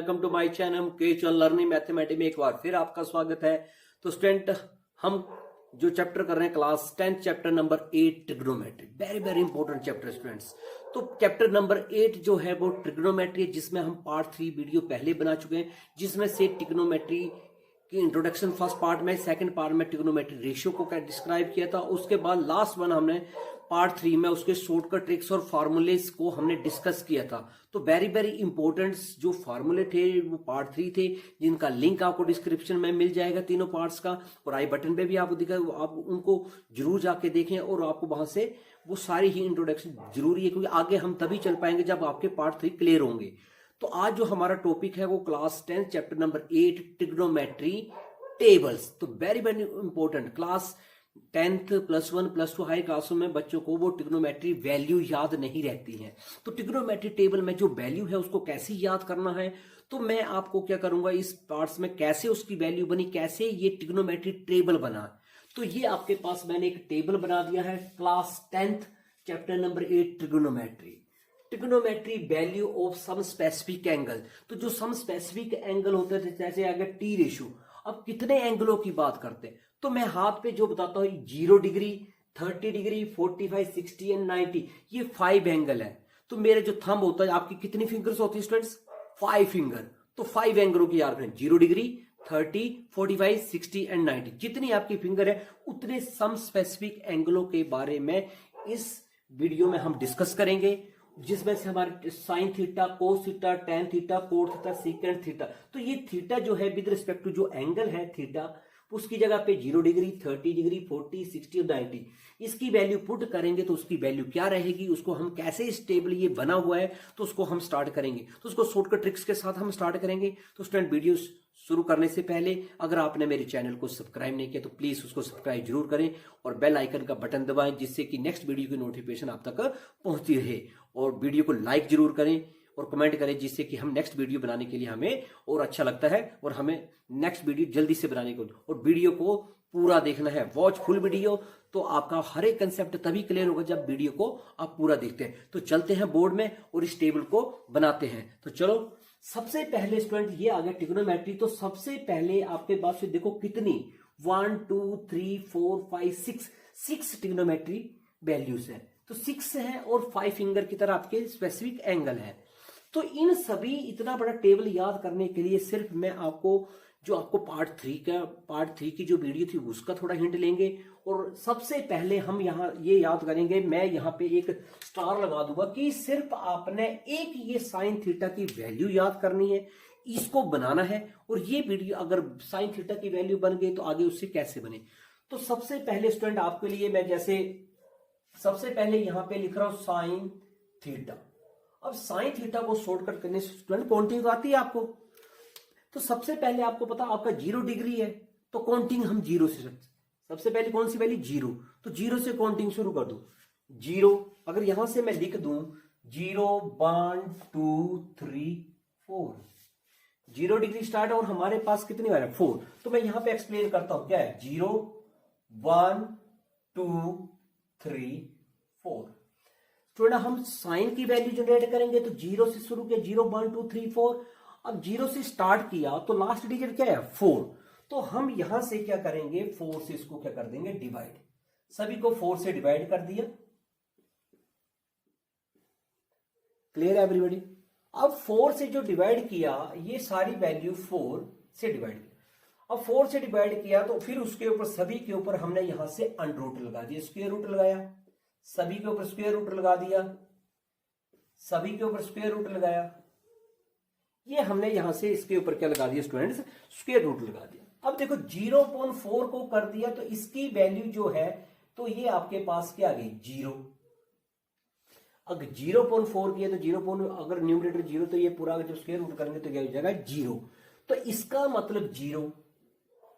Welcome to my channel केच on learning mathematics में एक बार फिर आपका स्वागत है। तो स्टूडेंट, हम जो चैप्टर कर रहे हैं class 10 chapter number 8 trigonometry, very very important chapter students. तो चैप्टर नंबर 8 जो है वो ट्रिग्नोमेट्री, जिसमें हम पार्ट 3 वीडियो पहले बना चुके हैं, जिसमें से ट्रिग्नोमेट्री की इंट्रोडक्शन फर्स्ट पार्ट में, सेकंड पार्ट में ट्रिग्नोमेट्री रेशियो को डिस्क्राइब किया था। उसके बाद लास्ट वन हमने पार्ट 3 में उसके शॉर्टकट ट्रिक्स और फार्मूलेस को हमने डिस्कस किया था। तो वेरी वेरी इंपॉर्टेंट जो फार्मूले थे वो पार्ट 3 थे, जिनका लिंक आपको डिस्क्रिप्शन में मिल जाएगा तीनों पार्ट्स का, और आई बटन पे भी आपको दिखा, आप उनको जरूर जाके देखें और आपको वहां से वो सारी ही इंट्रोडक्शन जरूरी है, क्योंकि आगे हम तभी चल पाएंगे जब आपके पार्ट 3 क्लियर होंगे। तो आज जो हमारा टॉपिक है वो class 10 chapter number 8 trigonometry tables. तो very very important, class 10th +1 +2 high क्लासों में बच्चों को वो ट्रिग्नोमेट्री वैल्यू याद नहीं रहती है। तो ट्रिग्नोमेट्री टेबल में जो वैल्यू है उसको कैसे याद करना है, तो मैं आपको क्या करूंगा इस पार्ट्स में, कैसे उसकी वैल्यू बनी, कैसे ये ट्रिग्नोमेट्री टेबल बना। तो ये आपके पास मैंने एक टेबल बना दिया है, class 10th chapter number 8 trigonometry value of some specific angle. तो जो सम स्पेसिफिक एंगल होते हैं, जैसे आ गया टी रेशियो, अब कितने एंगलों की बात करते हैं, तो मैं हाथ पे जो बताता हूं 0 डिग्री, 30 डिग्री, 45, 60 एंड 90, ये 5 एंगल है। तो मेरे जो थंब होता है, आपकी कितनी फिंगर्स होती है स्टूडेंट्स? 5 फिंगर। तो 5 एंगलों की याद करें, 0 डिग्री, 30, 45, 60 एंड 90, जितनी आपकी फिंगर है उतने सम स्पेसिफिक एंगलों के बारे में इस वीडियो में हम डिस्कस करेंगे, जिसमें से हमारे sine theta, cos theta, tan theta, cot theta, secant theta. तो ये थीटा जो है विद रिस्पेक्ट टू जो एंगल है थीटा, उसकी जगह पे 0 डिग्री, 30 डिग्री, 40, 60 और 90 इसकी वैल्यू पुट करेंगे तो उसकी वैल्यू क्या रहेगी, उसको हम कैसे स्टेबल ये बना हुआ है तो उसको हम स्टार्ट करेंगे। तो उसको शॉर्टकट ट्रिक्स के साथ हम स्टार्ट करेंगे। तो स्टूडेंट, वीडियो शुरू करने से पहले अगर आपने मेरे चैनल को सब्सक्राइब नहीं किया तो प्लीज उसको सब्सक्राइब जरूर करें और बेल आइकन का बटन दबाएं, जिससे कि नेक्स्ट वीडियो की नोटिफिकेशन आप तक पहुंचती रहे। और वीडियो को लाइक जरूर करें और कमेंट करें, जिससे कि हम नेक्स्ट वीडियो बनाने के लिए हमें और अच्छा लगता है और हमें नेक्स्ट वीडियो जल्दी से बनाने को। और वीडियो को पूरा देखना है, वॉच फुल वीडियो, तो आपका हर एक कंसेप्ट तभी क्लियर होगा जब वीडियो को आप पूरा देखते हैं। तो चलते हैं बोर्ड में और इस टेबल को बनाते हैं। तो चलो, सबसे पहले स्टूडेंट ये आ गया ट्रिग्नोमेट्री। तो सबसे पहले आपके पास से देखो कितनी 1 2 3 4 5 6 ट्रिग्नोमेट्री वैल्यूज है। तो 6 है और 5 फिंगर की तरह आपके स्पेसिफिक एंगल है। तो इन सभी इतना बड़ा टेबल याद करने के लिए सिर्फ मैं आपको पार्ट 3 की जो वीडियो थी उसका थोड़ा हिंट लेंगे। और सबसे पहले हम यहाँ ये याद करेंगे, मैं यहाँ पे एक स्टार लगा दूंगा कि सिर्फ आपने एक ये साइन थीटा की वैल्यू याद करनी है, इसको बनाना है। और ये वीडियो अगर साइन थीटा की वैल्यू बन गई तो आगे उससे कैसे बने। तो सबसे पहले स्टूडेंट आपके लिए मैं जैसे सबसे पहले यहाँ पे लिख रहा हूं साइन थीटा। अब साइन थीटा को शॉर्टकट करने से स्टूडेंट काउंटिंग आती है आपको। तो सबसे पहले आपको पता आपका 0 डिग्री है, तो काउंटिंग हम 0 से, सबसे पहले कौन सी वैल्यू 0, तो 0 से काउंटिंग शुरू कर दो। 0, अगर यहां से मैं लिख दूं 0 1 2 3 4, 0 डिग्री स्टार्ट है और हमारे पास कितनी बार है 4। तो मैं यहां पे एक्सप्लेन करता हूं क्या है 0 1 2 3 4। स्टूडेंट, हम साइन की वैल्यू जनरेट करेंगे तो 0 से शुरू किया, 0 1 2 3 4। अब 0 से स्टार्ट किया तो लास्ट डिजिट क्या है 4। तो हम यहां से क्या करेंगे, 4 से इसको क्या कर देंगे डिवाइड, सभी को 4 से डिवाइड कर दिया। क्लियर है एवरीबॉडी? अब 4 से जो डिवाइड किया, ये सारी वैल्यू 4 से डिवाइड किया। अब 4 से डिवाइड किया तो फिर उसके ऊपर सभी के ऊपर हमने यहां से अंडर रूट लगा दिया, स्क्वायर रूट लगाया, सभी के ऊपर स्क्वायर रूट लगा दिया, सभी के ऊपर स्क्वायर रूट लगाया। ये हमने यहां से इसके ऊपर क्या लगा दिया स्टूडेंट्स, स्क्वायर रूट लगा दिया। अब देखो 0.4 को कर दिया तो इसकी वैल्यू जो है, तो ये आपके पास क्या आ गई 0। अगर 0.4 किया तो 0. अगर न्यूमरेटर 0 तो ये पूरा जब स्क्वायर रूट करेंगे तो क्या हो जाएगा 0। तो इसका मतलब 0।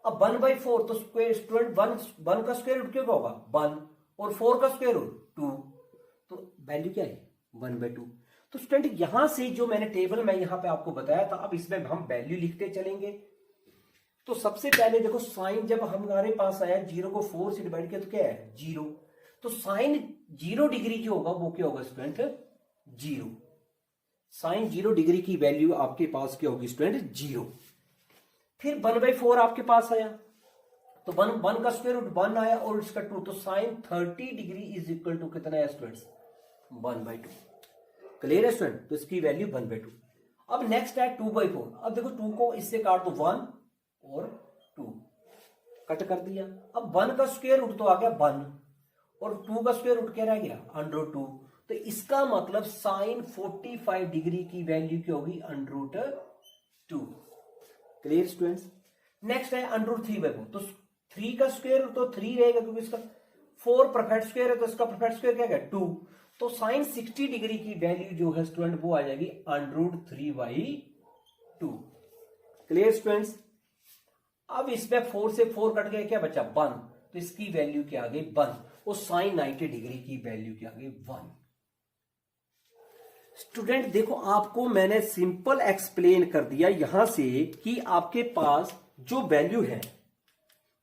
अब 1/4 तो स्टूडेंट 1 का स्क्वायर रूट क्यों होगा 1 और 4 का स्क्वायर रूट 2, तो वैल्यू क्या है 1/2। तो स्टूडेंट, यहां से जो मैंने टेबल में यहां पे आपको बताया था, अब इसमें हम वैल्यू लिखते चलेंगे। तो सबसे पहले देखो साइन जब हमारे पास आया 0 को 4 से डिवाइड किया तो क्या है 0। तो साइन 0 डिग्री जो होगा वो क्या होगा स्टूडेंट 0। साइन 0 डिग्री की वैल्यू आपके पास क्या होगी स्टूडेंट 0। फिर 1/4 आपके पास आया, तो 1 का स्क्वायर रूट 1 आया और इसका 2, तो sine 30 degree is equal to कितना है स्टूडेंट्स 1/2। क्लियर है स्टूडेंट, तो इसकी वैल्यू 1/2। अब नेक्स्ट है 2/4। अब देखो 2 को इससे काट दो, 1 और 2 कट कर दिया। अब 1 का स्क्वायर रूट तो आ गया 1 और 2 का स्क्वायर रूट क्या रह गया √2। तो इसका मतलब साइन 45 डिग्री की वैल्यू क्या होगी √2। Clear students. नेक्स्ट है √3/4। तो 3 का स्क्वायर रूट तो 3 रहेगा क्योंकि इसका 4 परफेक्ट स्क्वायर है, तो इसका परफेक्ट स्क्वायर क्या है 2। तो साइन 60 डिग्री की वैल्यू जो है स्टूडेंट वो आ जाएगी √3/2। Clear students. अब इसमें 4 से 4 कट गया, क्या बचा 1, तो इसकी वैल्यू क्या आ गई 1 और साइन 90 डिग्री की वैल्यू क्या आ गई 1। स्टूडेंट देखो आपको मैंने सिंपल एक्सप्लेन कर दिया यहां से कि आपके पास जो वैल्यू है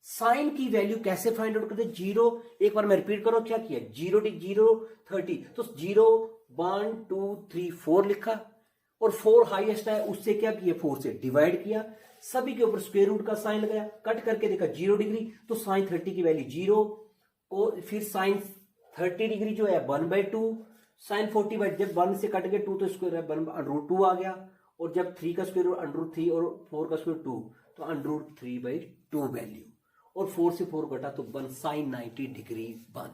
साइन की वैल्यू कैसे फाइंड आउट करते 0। एक बार मैं रिपीट करो क्या किया 0 30, तो 0 1 2 3 4 लिखा और 4 हाईएस्ट है, उससे क्या किया 4 से डिवाइड किया, सभी के ऊपर स्क्वायर रूट का साइन लगाया, कट करके देखा 0 डिग्री, तो साइन 30 की वैल्यू 0 और फिर साइन 30 डिग्री जो है 1/2, साइन 40 जब 1 से कट गए 2 तो स्क्वायर है √2 आ गया, और जब 3 का स्क्वायर रूट √3 और 4 का स्क्वायर 2 तो √3/2 वैल्यू, और 4 से 4 घटा तो 1 साइन 90 डिग्री 1।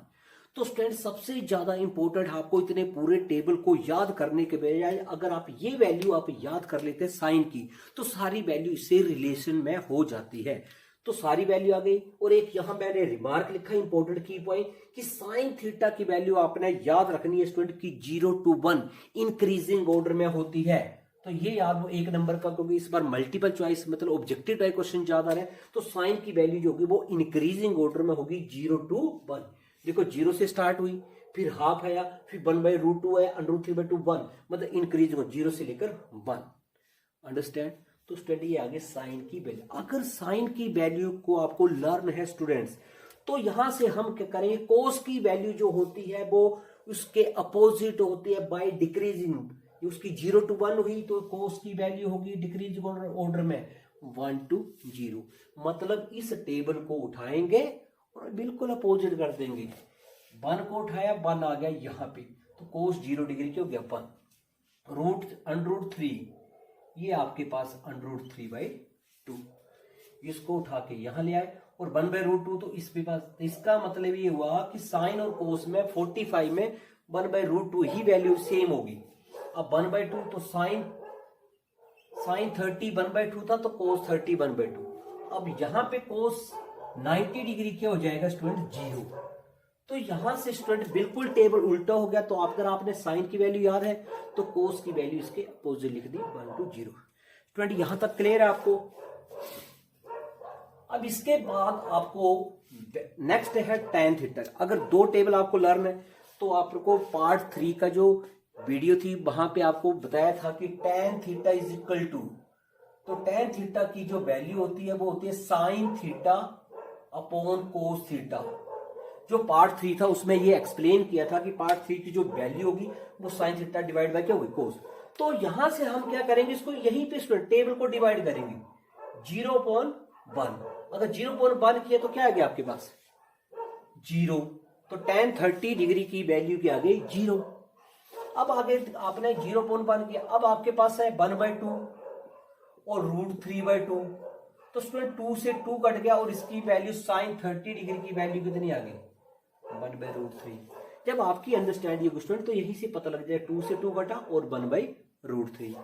तो स्टूडेंट सबसे ज्यादा इंपॉर्टेंट आपको इतने पूरे टेबल को याद करने के बजाय अगर आप ये वैल्यू आप याद कर लेते हैं साइन की, तो सारी वैल्यू इससे रिलेशन में हो जाती है। तो सारी वैल्यू आ गई। और एक यहां मैंने रिमार्क लिखा इंपॉर्टेंट की पॉइंट कि साइन थीटा की वैल्यू आपने याद रखनी है स्टूडेंट की 0 to 1 इंक्रीजिंग ऑर्डर में होती है। तो ये याद वो 1 नंबर का, क्योंकि इस बार मल्टीपल चॉइस मतलब ऑब्जेक्टिव टाइप क्वेश्चन ज्यादा है, तो साइन की वैल्यू जो होगी वो इंक्रीजिंग ऑर्डर में होगी 0 to 1। देखो 0 से स्टार्ट हुई, फिर हाफ आया, फिर 1/√2 है, √3/2 1, मतलब इंक्रीजिंग 0 से लेकर 1। अंडरस्टैंड। तो स्टूडेंट ये आगे साइन की वैल्यू, अगर साइन की वैल्यू को आपको लर्न है स्टूडेंट्स, तो यहां से हम क्या करेंगे कोस की वैल्यू जो होती है वो उसके अपोजिट होती है बाय डिक्रीजिंग। उसकी 0 to 1 हुई तो कोस की वैल्यू होगी डिक्रीज ऑर्डर में 1 to 0। मतलब इस टेबल को उठाएंगे और बिल्कुल अपोजिट कर देंगे। 1 को उठाया 1 आ गया यहां पे, तो कोस 0 डिग्री क्या हो गया 1 √3, ये आपके पास √3/2। इसको उठा के यहां ले आए और 1/√2, तो इस पे पास, इसका मतलब ये हुआ कि साइन और कोस में 45 में 1/√2 ही वैल्यू सेम होगी। अब 1/2 तो साइन 30 1/2 था, तो कोस 30 1/2। अब यहां पे कोस 90 डिग्री क्या हो जाएगा स्टूडेंट 0। तो यहां से स्टूडेंट बिल्कुल टेबल उल्टा हो गया। तो अगर आपने साइन की वैल्यू याद है तो कोस की वैल्यू इसके अपोजिट लिख दी 1 to 0। स्टूडेंट यहां तक क्लियर है आपको। अब इसके बाद आपको नेक्स्ट है tan थीटा। अगर 2 टेबल आपको लर्न है तो आपको पार्ट 3 का जो वीडियो थी वहां पे आपको बताया था कि tan theta is equal to, तो tan थीटा की जो वैल्यू होती है वो होती है sine theta upon cos theta. जो पार्ट 3 था उसमें ये एक्सप्लेन किया था कि पार्ट 3 की जो वैल्यू होगी वो साइन थीटा डिवाइड बाय क्या होगी कोस। तो यहां से हम क्या करेंगे इसको यहीं पे स्टूडेंट टेबल को डिवाइड करेंगे 0/1। अगर 0/1 किया तो क्या आ गया आपके पास 0। तो tan 30 डिग्री की वैल्यू क्या आ गई 0। अब आगे आपने 0/1 किया, अब आपके पास है 1/2 और √3/2। तो स्टूडेंट 2 से 2 कट गया और इसकी वैल्यू साइन 30 डिग्री की वैल्यू कितनी आ गई 1/√3। जब आपकी अंडरस्टैंडिंग होगी स्टूडेंट तो यही से पता लग जाए 2 से 2 कटा और 1/√3।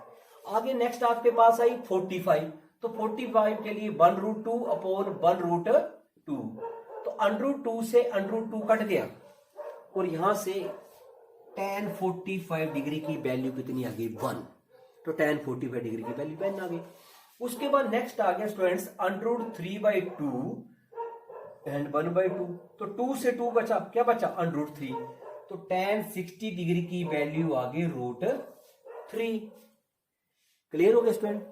आगे नेक्स्ट आपके पास आई 45। तो 45 के लिए 1√2 अपॉन 1√2। तो √2 से √2 कट गया और यहां से tan 45 डिग्री की वैल्यू कितनी आ गई 1। तो tan 45 डिग्री की वैल्यू 1 आ गई। उसके बाद नेक्स्ट आ गया स्टूडेंट्स √3/2 एंड 1/2। तो 2 से 2 बचा, क्या बचा √3। तो tan 60 डिग्री की वैल्यू आ गई √3। क्लियर हो गया स्टूडेंट।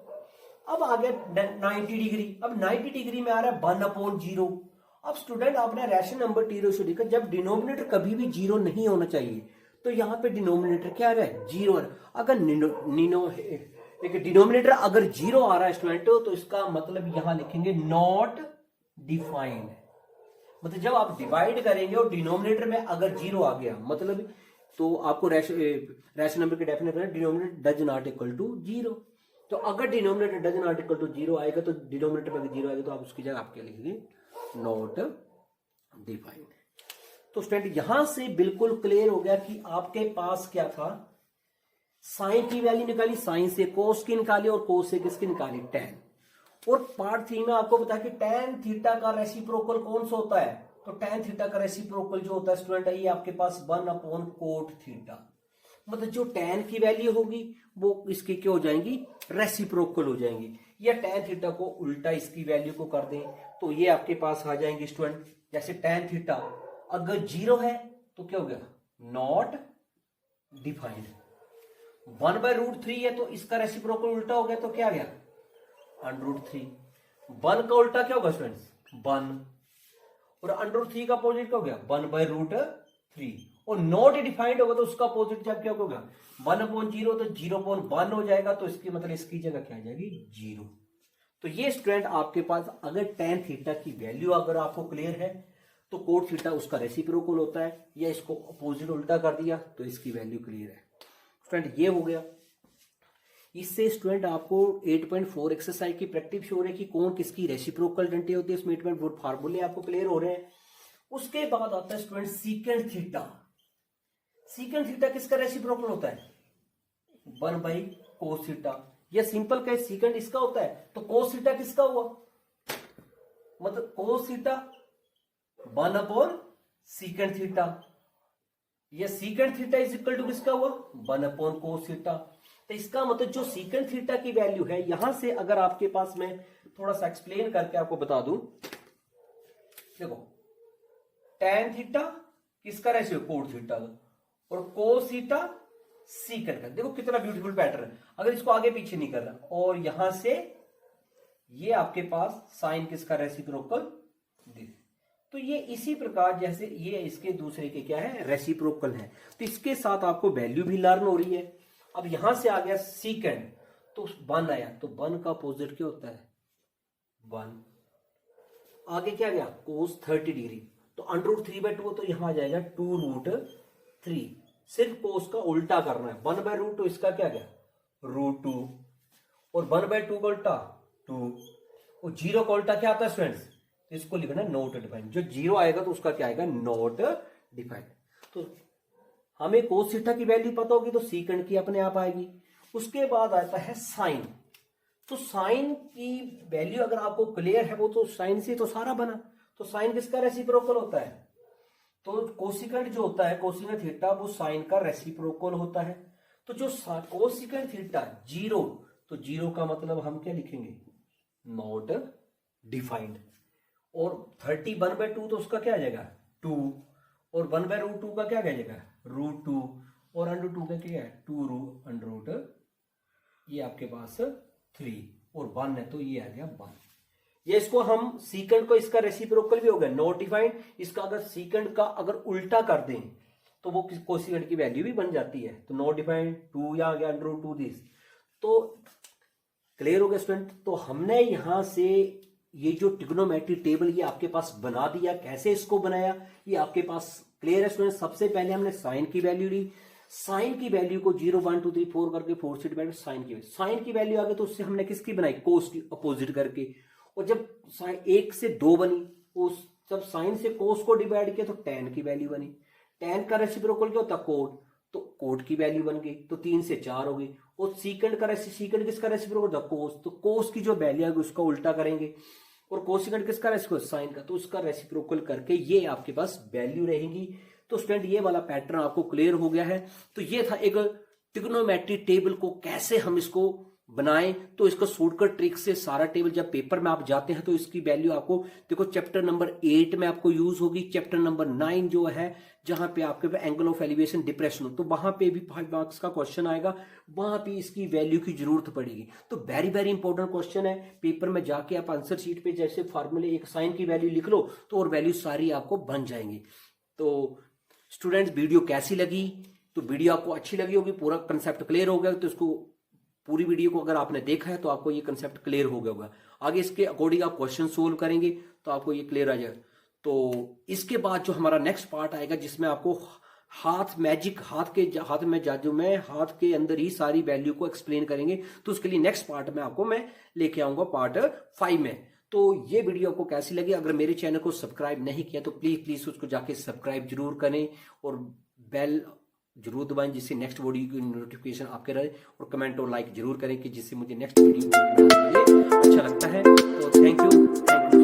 अब आ गया 90 डिग्री। अब 90 डिग्री में आ रहा है 1/0। अब स्टूडेंट आपने रेशनल नंबर टी रेशियो देखा, जब डिनोमिनेटर कभी भी 0 नहीं होना चाहिए तो यहाँ पे डिनोमिनेटर क्या आ रहा है, जीरो। अगर एक डिनोमिनेटर अगर जीरो आ रहा है स्टूडेंट, तो इसका मतलब यहां लिखेंगे नॉट डिफाइंड। मतलब जब आप डिवाइड करेंगे और डिनोमिनेटर में अगर जीरो आ गया, मतलब तो आपको रैशनल नंबर की definition denominator does not equal to zero. तो अगर denominator does not equal to zero आएगा, तो डिनोमिनेटर में जीरो आएगा, तो आप उसकी जगह आप क्या लिखेंगे, नॉट डिफाइंड। तो स्टूडेंट यहां से बिल्कुल क्लियर हो गया कि आपके पास क्या था, साइन की वैल्यू निकाली, साइन से कोस की निकाली और कोस से किसकी निकाली, टैन। और पार्ट 3 में आपको बताया कि टैन थीटा का रेसिप्रोकल कौन सा होता है, तो टैन थीटा का रेसिप्रोकल जो होता है स्टूडेंट, ये आपके पास 1 कोट थीटा। मतलब जो टैन की वैल्यू होगी वो इसकी क्या हो जाएंगी, रेसिप्रोकल हो जाएंगी। या टैन थीटा को उल्टा इसकी वैल्यू को कर दें तो ये आपके पास आ जाएंगे स्टूडेंट, जैसे टैन थीटा अगर जीरो है तो क्या हो गया, नॉट डिफाइंड। 1/√3 है तो इसका रेसिप्रोकल उल्टा हो गया, तो क्या आ गया, √3। 1 का उल्टा क्या होगा स्टूडेंट्स, 1। और √3 का अपोजिट क्या हो गया, 1/√3। और नॉट डिफाइंड होगा तो उसका अपोजिट जब क्या होगा, 1/0, तो 0.1 हो जाएगा। तो इसकी मतलब इसकी जगह क्या आ जाएगी, 0। तो ये स्टूडेंट आपके पास अगर टैन थीटा की वैल्यू अगर आपको क्लियर है, तो कोट थीटा उसका रेसिप्रोकल होता है, या इसको अपोजिट उल्टा कर दिया तो इसकी वैल्यू क्लियर है। स्टूडेंट ये हो गया। इससे स्टूडेंट आपको 8.4 एक्सरसाइज की प्रैक्टिस हो रही है कि कौन किसकी रेसिप्रोकल आइडेंटिटी होती है, इसमें 8.4 फार्मूले आपको क्लियर हो रहे हैं। उसके बाद आता है student secant theta. Secant theta किसका रेसिप्रोकल होता है, 1/cos थीटा। या सिंपल का सीकेंट इसका होता है, तो cos थीटा किसका हुआ, मतलब cos थीटा 1/सीकेंट थीटा। या secant theta is equal to किसका हुआ, 1/cos थीटा। तो इसका मतलब जो सीकेंट थीटा की वैल्यू है, यहां से अगर आपके पास मैं थोड़ा सा एक्सप्लेन करके आपको बता दूं, देखो टैन थीटा किसका रेशियो, कोट थीटा का, और कोस थीटा सीकेंट का। देखो कितना ब्यूटीफुल पैटर्न है, अगर इसको आगे पीछे नहीं कर रहा। और यहां से ये आपके पास साइन किसका रेसिप्रोकल, तो ये इसी प्रकार जैसे ये इसके दूसरे के क्या है, रेसिप्रोकल है। तो इसके साथ आपको वैल्यू भी लर्न हो रही है। अब यहां से आ गया सीकेंड, तो 1 आया, तो 1 का अपोजिट क्या होता है, 1। आगे क्या गया, कोस 30 डिग्री, तो √3/2, तो यहां आ जाएगा 2√3। सिर्फ कोस का उल्टा करना है, 1/√2 तो इसका क्या गया, √2। और 1/2 का उल्टा 2, और 0 का उल्टा क्या आता है स्टूडेंट्स, इसको लिखना है नॉट डिफाइंड। जो 0 आएगा तो उसका क्या आएगा, नॉट डिफाइंड। तो हमें कोस थीटा की वैल्यू पता होगी तो सीकेंट की अपने आप आएगी। उसके बाद आता है साइन। तो साइन की वैल्यू अगर आपको क्लियर है, वो तो साइन से तो सारा बना। तो साइन किसका रेसिप्रोकल होता है, तो कोसिकेंट जो होता है, कोसिकेंट थीटा, वो साइन का रेसिप्रोकल होता है। तो जो कोसिकेंट थीटा 0, तो 0 का मतलब हम क्या लिखेंगे, नॉट डिफाइंड। और 31/2 तो उसका क्या आ जाएगा, 2। और 1/√2 का क्या आ जाएगा, √2। और √2 का क्या है, 2√, ये आपके पास 3। और 1 है तो ये आ गया 1। ये इसको हम सीकेंट को, इसका रेसिप्रोकल भी हो गया, नॉट डिफाइंड। इसका अगर सीकेंट का अगर उल्टा कर दें तो वो कोसिकेंट की वैल्यू भी बन जाती है। तो नॉट डिफाइंड 2 यहाँ आ गया, √2 दिस। तो क्लियर हो गया स्टूडेंट। तो हमने यहां से ये जो ट्रिग्नोमेट्री टेबल ये आपके पास बना दिया। कैसे इसको बनाया ये आपके पास क्लियर है स्टूडेंट। सबसे पहले हमने साइन की वैल्यू ली, साइन की वैल्यू को 0 1 2 3 4 करके 4 से डिवाइड, साइन की वैल्यू आ गई तो उससे हमने किसकी बनाई, कोस की अपोजिट करके। और जब 1 से 2 बनी, उस जब साइन से कोस को डिवाइड किया तो टैन की वैल्यू बनी। टैन का रेसिप्रोकल क्या होता है, कोट, तो कोट की वैल्यू बन गई, तो 3 से 4 हो गई। और सीकेंट किसका रेसिप्रोकल था, कोस, तो कोस की जो वैल्यू आएगी उसका उल्टा करेंगे। और कोसिकेंट किसका रेसिप्रोकल, साइन का, तो उसका रेसिप्रोकल करके ये आपके पास वैल्यू रहेगी। तो स्टूडेंट ये वाला पैटर्न आपको क्लियर हो गया है। तो ये था एक ट्रिग्नोमेट्री टेबल को कैसे हम इसको बनाएं। तो इसका शॉर्टकट ट्रिक से सारा टेबल जब पेपर में आप जाते हैं तो इसकी वैल्यू आपको देखो चैप्टर नंबर 8 में आपको यूज होगी। चैप्टर नंबर 9 जो है जहां पे आपके पे एंगल ऑफ एलिवेशन डिप्रेशन हो, तो वहां पे भी 5 मार्क्स का क्वेश्चन आएगा, वहां पे इसकी वैल्यू की जरूरत पड़ेगी। तो वेरी वेरी इंपॉर्टेंट क्वेश्चन है। पेपर में जाके आप आंसर शीट पे जैसे फॉर्मूले एक साइन की वैल्यू लिख लो तो और वैल्यू सारी आपको बन जाएंगी। तो स्टूडेंट्स वीडियो कैसी लगी तो वीडियो आपको अच्छी लगी होगी, पूरा कंसेप्ट क्लियर हो गया, तो इसको पूरी वीडियो को अगर आपने देखा है तो आपको ये कंसेप्ट क्लियर हो गया होगा। आगे इसके अकॉर्डिंग आप क्वेश्चन सोल्व करेंगे तो आपको ये क्लियर आ जाएगा। तो इसके बाद जो हमारा नेक्स्ट पार्ट आएगा जिसमें आपको हाथ मैजिक, हाथ में जादू में हाथ के अंदर ही सारी वैल्यू को एक्सप्लेन करेंगे, तो उसके लिए नेक्स्ट पार्ट में आपको मैं लेके आऊंगा पार्ट 5 में। तो ये वीडियो आपको कैसी लगी? अगर मेरे चैनल को सब्सक्राइब नहीं किया तो प्लीज उसको जाके सब्सक्राइब जरूर करें और बेल जरूर दबाएं जिससे नेक्स्ट वीडियो की नोटिफिकेशन आपके रहे, और कमेंट और लाइक जरूर करें कि जिससे मुझे नेक्स्ट वीडियो अच्छा लगता है। तो थैंक यू।